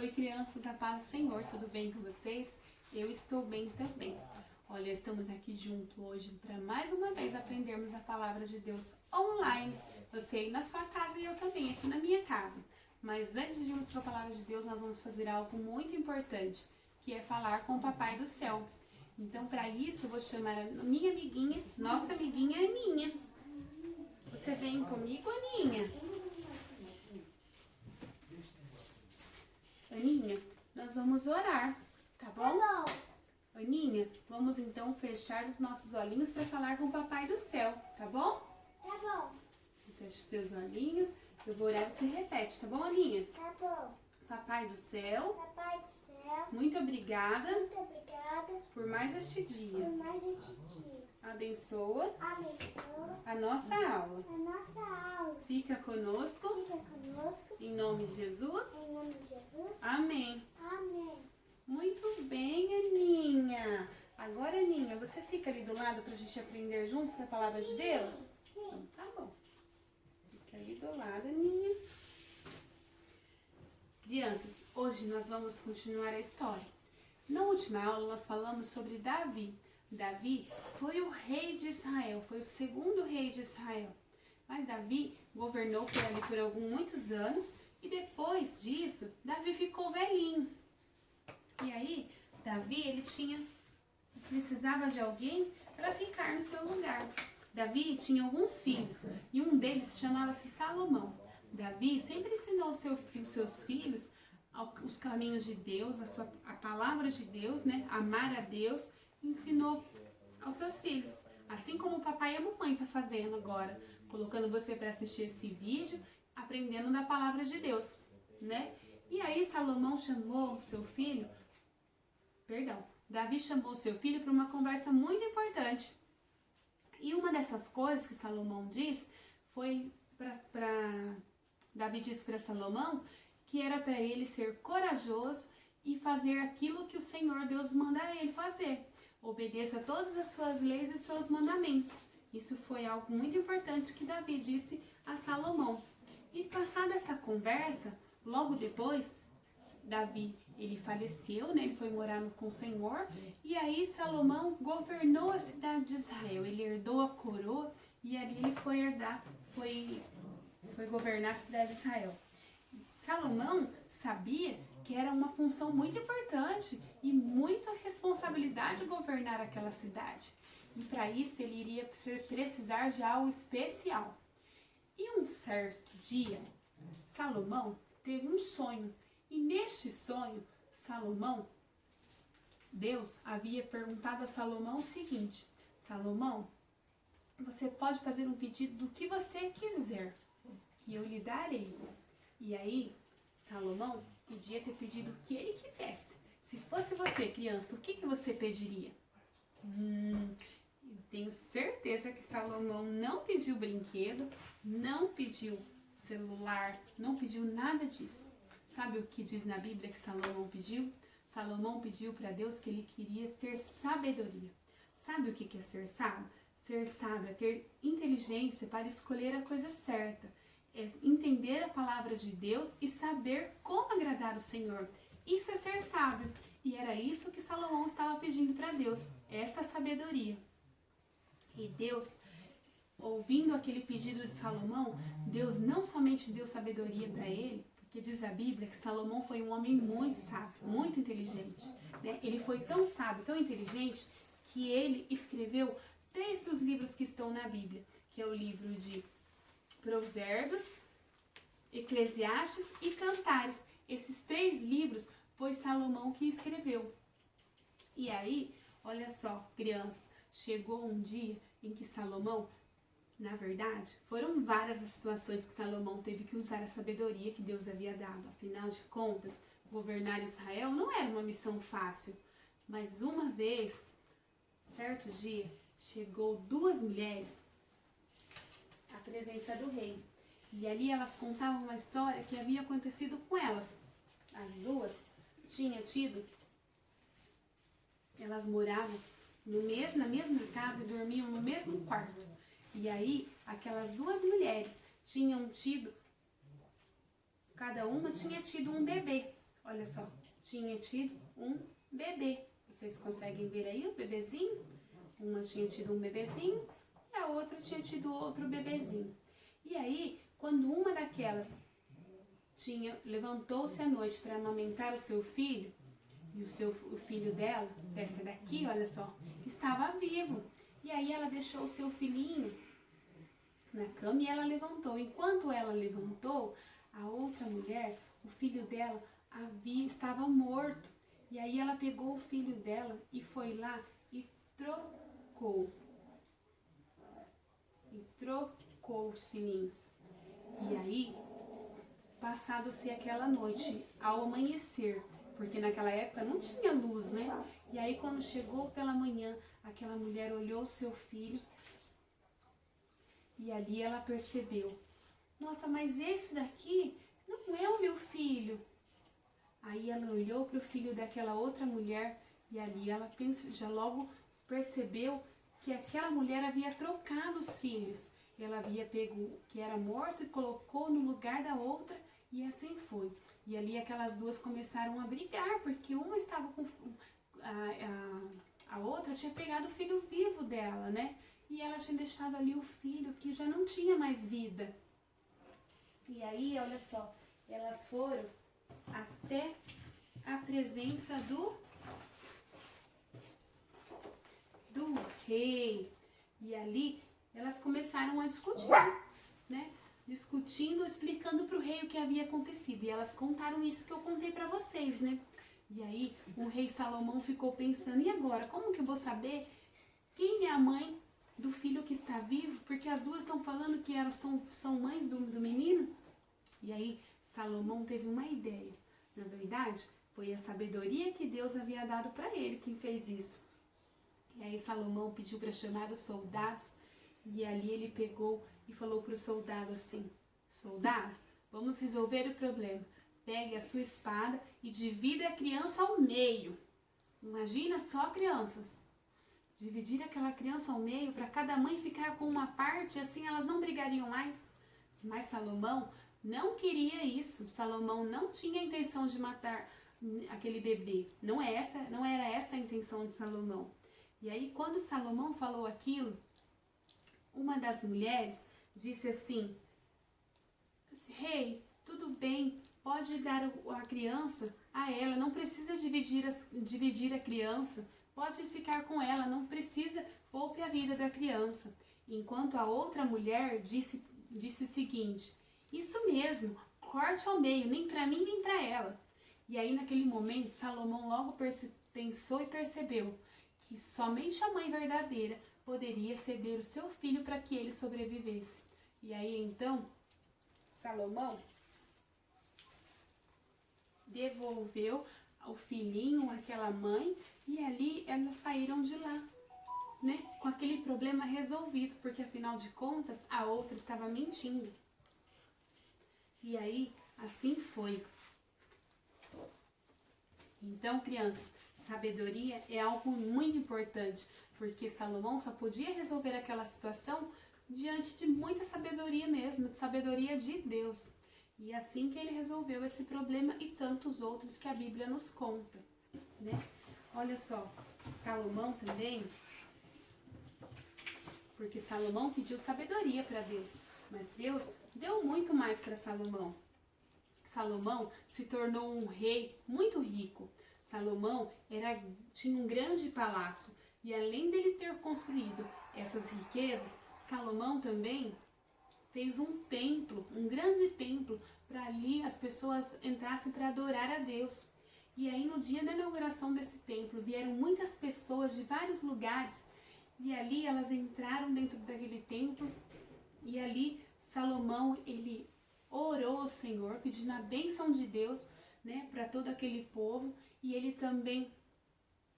Oi crianças, a paz do Senhor, tudo bem com vocês? Eu estou bem também. Olha, estamos aqui juntos hoje para mais uma vez aprendermos a palavra de Deus online. Você aí na sua casa e eu também aqui na minha casa. Mas antes de irmos para a palavra de Deus, nós vamos fazer algo muito importante, que é falar com o Papai do Céu. Então, para isso, eu vou chamar a minha amiguinha, nossa amiguinha Aninha. Você vem comigo, Aninha? Aninha, nós vamos orar, tá bom? Tá bom. Aninha, vamos então fechar os nossos olhinhos para falar com o Papai do Céu, tá bom? Tá bom. Feche os seus olhinhos, eu vou orar e você repete, tá bom, Aninha? Tá bom. Papai do Céu, Papai do céu, muito obrigada muito obrigada por mais este por dia. mais este dia. Abençoa Abençoa a nossa aula. a nossa aula. Fica conosco, Fica conosco. em nome de Jesus. Em nome de Jesus. Amém. Amém. Muito bem, Aninha. Agora, Aninha, você fica ali do lado para a gente aprender juntos a palavra de Deus? Então, tá bom. Fica ali do lado, Aninha. Crianças, hoje nós vamos continuar a história. Na última aula, nós falamos sobre Davi. Davi foi o rei de Israel, foi o segundo rei de Israel. Mas Davi governou por ali por muitos anos e depois disso, Davi ficou velhinho. E aí, Davi, ele precisava de alguém para ficar no seu lugar. Davi tinha alguns filhos e um deles chamava-se Salomão. Davi sempre ensinou os seus filhos os caminhos de Deus, a palavra de Deus, né? Amar a Deus, ensinou aos seus filhos. Assim como o papai e a mamãe estão fazendo agora, colocando você para assistir esse vídeo, aprendendo da palavra de Deus, né? E aí Salomão chamou o seu filho, Davi chamou o seu filho para uma conversa muito importante. E uma dessas coisas que Salomão diz foi Davi disse para Salomão que era para ele ser corajoso e fazer aquilo que o Senhor Deus manda ele fazer. Obedeça todas as suas leis e seus mandamentos. Isso foi algo muito importante que Davi disse a Salomão. E passada essa conversa, logo depois, Davi, ele faleceu, né? Ele foi morar com o Senhor. E aí Salomão governou a cidade de Israel. Ele herdou a coroa e ali ele foi governar a cidade de Israel. Salomão sabia que era uma função muito importante e muita responsabilidade governar aquela cidade. E para isso ele iria precisar de algo especial. E um certo dia, Salomão teve um sonho. E neste sonho, Deus havia perguntado a Salomão o seguinte: Salomão, você pode fazer um pedido do que você quiser, que eu lhe darei. E aí, Salomão podia ter pedido o que ele quisesse. Se fosse você, criança, o que você pediria? Eu tenho certeza que Salomão não pediu brinquedo, não pediu celular, não pediu nada disso. Sabe o que diz na Bíblia que Salomão pediu? Salomão pediu para Deus que ele queria ter sabedoria. Sabe o que é ser sábio? Ser sábio é ter inteligência para escolher a coisa certa. É entender a palavra de Deus e saber como agradar o Senhor. Isso é ser sábio. E era isso que Salomão estava pedindo para Deus, esta sabedoria. E Deus, ouvindo aquele pedido de Salomão, Deus não somente deu sabedoria para ele, porque diz a Bíblia que Salomão foi um homem muito sábio, muito inteligente, né? Ele foi tão sábio, tão inteligente, que ele escreveu 3 dos livros que estão na Bíblia, que é o livro de Provérbios, Eclesiastes e Cantares. Esses 3 livros foi Salomão que escreveu. E aí, olha só, crianças, chegou um dia em que Salomão, na verdade, foram várias as situações que Salomão teve que usar a sabedoria que Deus havia dado. Afinal de contas, governar Israel não era uma missão fácil. Mas uma vez, certo dia, chegou 2 mulheres à presença do rei. E ali elas contavam uma história que havia acontecido com elas. As duas elas moravam na mesma casa e dormiam no mesmo quarto. E aí, aquelas 2 mulheres tinham tido, cada uma tinha tido um bebê. olha só, tinha tido um bebê. Vocês conseguem ver aí o bebezinho? Uma tinha tido um bebezinho e a outra tinha tido outro bebezinho. E aí, quando uma daquelas levantou-se à noite para amamentar o seu filho, e o filho dela, dessa daqui, olha só, estava vivo. E aí ela deixou o seu filhinho na cama e ela levantou. Enquanto ela levantou, a outra mulher, o filho dela, estava morto. E aí ela pegou o filho dela e foi lá e trocou. Os filhinhos. E aí, passado-se aquela noite, ao amanhecer, porque naquela época não tinha luz, né? E aí quando chegou pela manhã, aquela mulher olhou o seu filho e ali ela percebeu: nossa, mas esse daqui não é o meu filho. Aí ela olhou para o filho daquela outra mulher e ali ela já logo percebeu que aquela mulher havia trocado os filhos. Ela havia pego o que era morto e colocou no lugar da outra e assim foi. E ali aquelas duas começaram a brigar, porque uma estava com... A outra tinha pegado o filho vivo dela, né? E ela tinha deixado ali o filho que já não tinha mais vida. E aí, olha só, elas foram até a presença do rei. E ali elas começaram a discutir, né? Discutindo, explicando para o rei o que havia acontecido. E elas contaram isso que eu contei para vocês, né? E aí o rei Salomão ficou pensando: e agora? Como que eu vou saber quem é a mãe do filho que está vivo? Porque as duas estão falando que são mães do menino. E aí Salomão teve uma ideia. Na verdade, foi a sabedoria que Deus havia dado para ele quem fez isso. E aí Salomão pediu para chamar os soldados. E ali ele pegou e falou para o soldado assim: soldado, vamos resolver o problema. Pegue a sua espada e divida a criança ao meio. Imagina só crianças. Dividir aquela criança ao meio para cada mãe ficar com uma parte, assim elas não brigariam mais. Mas Salomão não queria isso. Salomão não tinha a intenção de matar aquele bebê. Não era essa a intenção de Salomão. E aí quando Salomão falou aquilo, uma das mulheres disse assim: rei, tudo bem, pode dar a criança a ela, não precisa dividir a criança, pode ficar com ela, não precisa, poupe a vida da criança. Enquanto a outra mulher disse o seguinte: isso mesmo, corte ao meio, nem para mim nem para ela. E aí naquele momento Salomão logo pensou e percebeu que somente a mãe verdadeira poderia ceder o seu filho para que ele sobrevivesse. E aí então Salomão devolveu o filhinho àquela mãe e ali elas saíram de lá, né? Com aquele problema resolvido, porque afinal de contas a outra estava mentindo. E aí assim foi. Então, crianças, sabedoria é algo muito importante, porque Salomão só podia resolver aquela situação diante de muita sabedoria mesmo, de sabedoria de Deus. E assim que ele resolveu esse problema e tantos outros que a Bíblia nos conta, né? Olha só, Salomão também, porque Salomão pediu sabedoria para Deus, mas Deus deu muito mais para Salomão. Salomão se tornou um rei muito rico. Salomão tinha um grande palácio e além dele ter construído essas riquezas, Salomão também fez um templo, um grande templo, para ali as pessoas entrassem para adorar a Deus. E aí no dia da inauguração desse templo vieram muitas pessoas de vários lugares e ali elas entraram dentro daquele templo e ali Salomão ele orou ao Senhor pedindo a bênção de Deus, né, para todo aquele povo, e ele também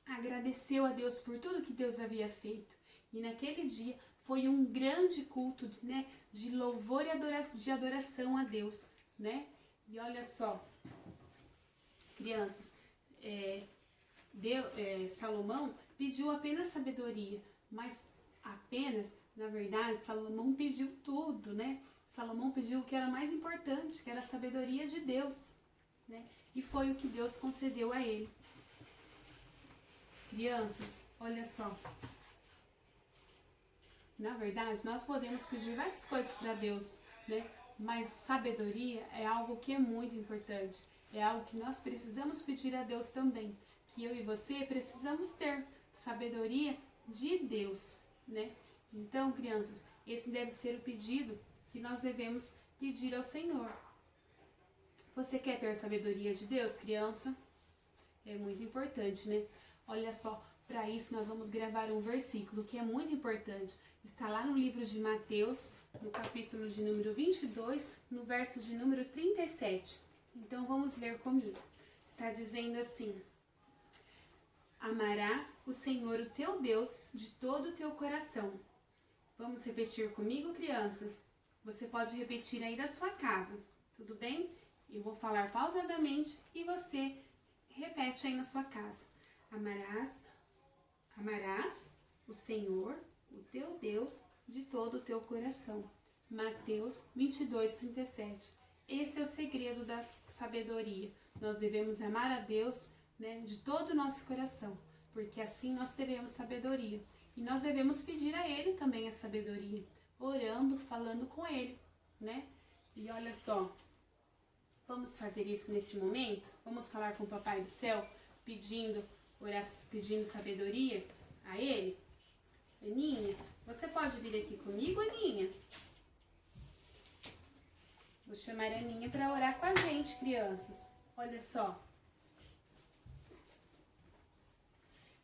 agradeceu a Deus por tudo que Deus havia feito. E naquele dia foi um grande culto, né, de louvor e de adoração a Deus, né? E olha só, crianças, Salomão pediu apenas sabedoria, mas apenas, na verdade, Salomão pediu tudo, né? Salomão pediu o que era mais importante, que era a sabedoria de Deus, né? E foi o que Deus concedeu a ele. Crianças, olha só. Na verdade, nós podemos pedir várias coisas para Deus, né? Mas sabedoria é algo que é muito importante. É algo que nós precisamos pedir a Deus também. Que eu e você precisamos ter sabedoria de Deus, né? Então, crianças, esse deve ser o pedido que nós devemos pedir ao Senhor. Você quer ter sabedoria de Deus, criança? É muito importante, né? Olha só, para isso nós vamos gravar um versículo que é muito importante. Está lá no livro de Mateus, no capítulo de número 22, no verso de número 37. Então vamos ler comigo. Está dizendo assim: amarás o Senhor, o teu Deus, de todo o teu coração. Vamos repetir comigo, crianças? Você pode repetir aí da sua casa, tudo bem? Eu vou falar pausadamente e você repete aí na sua casa. Amarás o Senhor, o teu Deus, de todo o teu coração. Mateus 22, 37. Esse é o segredo da sabedoria. Nós devemos amar a Deus, né, de todo o nosso coração, porque assim nós teremos sabedoria. E nós devemos pedir a Ele também a sabedoria, orando, falando com Ele, né? E olha só, vamos fazer isso neste momento? Vamos falar com o Papai do Céu, pedindo sabedoria a Ele? Aninha, você pode vir aqui comigo, Aninha? Vou chamar a Aninha para orar com a gente, crianças. Olha só.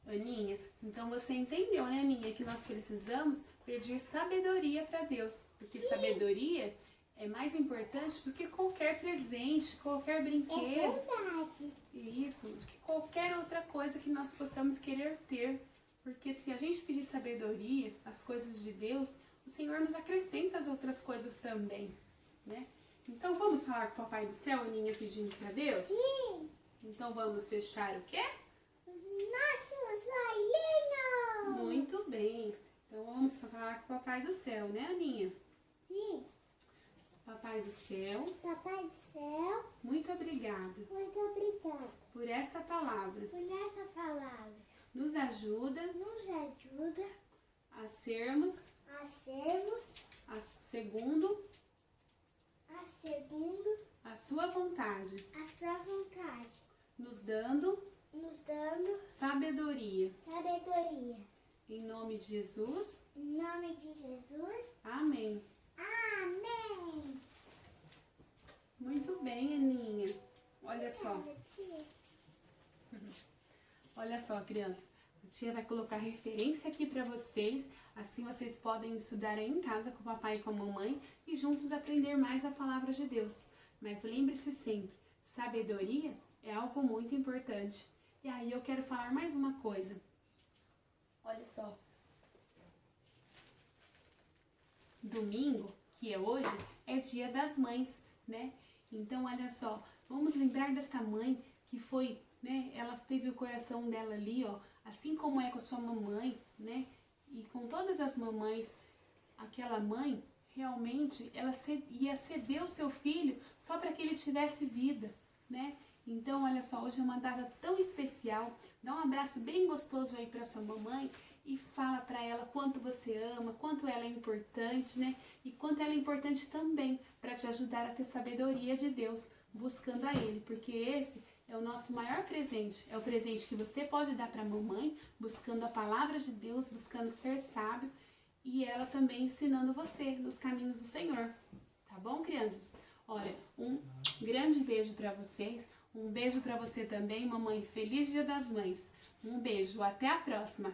Aninha, então você entendeu, né, Aninha, que nós precisamos pedir sabedoria para Deus, porque sabedoria é mais importante do que qualquer presente, qualquer brinquedo. É verdade. Isso, do que qualquer outra coisa que nós possamos querer ter. Porque se a gente pedir sabedoria, as coisas de Deus, o Senhor nos acrescenta as outras coisas também, né? Então vamos falar com o Papai do Céu, Aninha, pedindo para Deus? Sim. Então vamos fechar o quê? Nossos olhinhos. Muito bem. Então vamos falar com o Papai do Céu, né, Aninha? Sim. Papai do Céu, Papai do Céu, muito obrigado muito obrigada por esta palavra. por essa palavra. Nos ajuda Nos ajuda a sermos a sermos segundo a sua vontade, a sua vontade, nos dando nos dando sabedoria. sabedoria. Em nome de Jesus, Em nome de Jesus. amém. Amém. Muito bem, Aninha. Olha só. Obrigada, tia. Olha só, crianças, a tia vai colocar referência aqui para vocês, assim vocês podem estudar aí em casa com o papai e com a mamãe e juntos aprender mais a palavra de Deus. Mas lembre-se sempre, sabedoria é algo muito importante. E aí eu quero falar mais uma coisa. Olha só. Domingo, que é hoje, é dia das mães, né? Então, olha só, vamos lembrar desta mãe que foi, né? Ela teve o coração dela ali, ó, assim como é com a sua mamãe, né? E com todas as mamães, aquela mãe, realmente, ela ia ceder o seu filho só para que ele tivesse vida, né? Então, olha só, hoje é uma data tão especial. Dá um abraço bem gostoso aí para sua mamãe e fala para ela quanto você ama, quanto ela é importante, né? E quanto ela é importante também para te ajudar a ter sabedoria de Deus, buscando a Ele, porque esse é o nosso maior presente. É o presente que você pode dar para a mamãe, buscando a palavra de Deus, buscando ser sábio e ela também ensinando você nos caminhos do Senhor. Tá bom, crianças? Olha, um grande beijo para vocês. Um beijo para você também, mamãe. Feliz Dia das Mães. Um beijo. Até a próxima.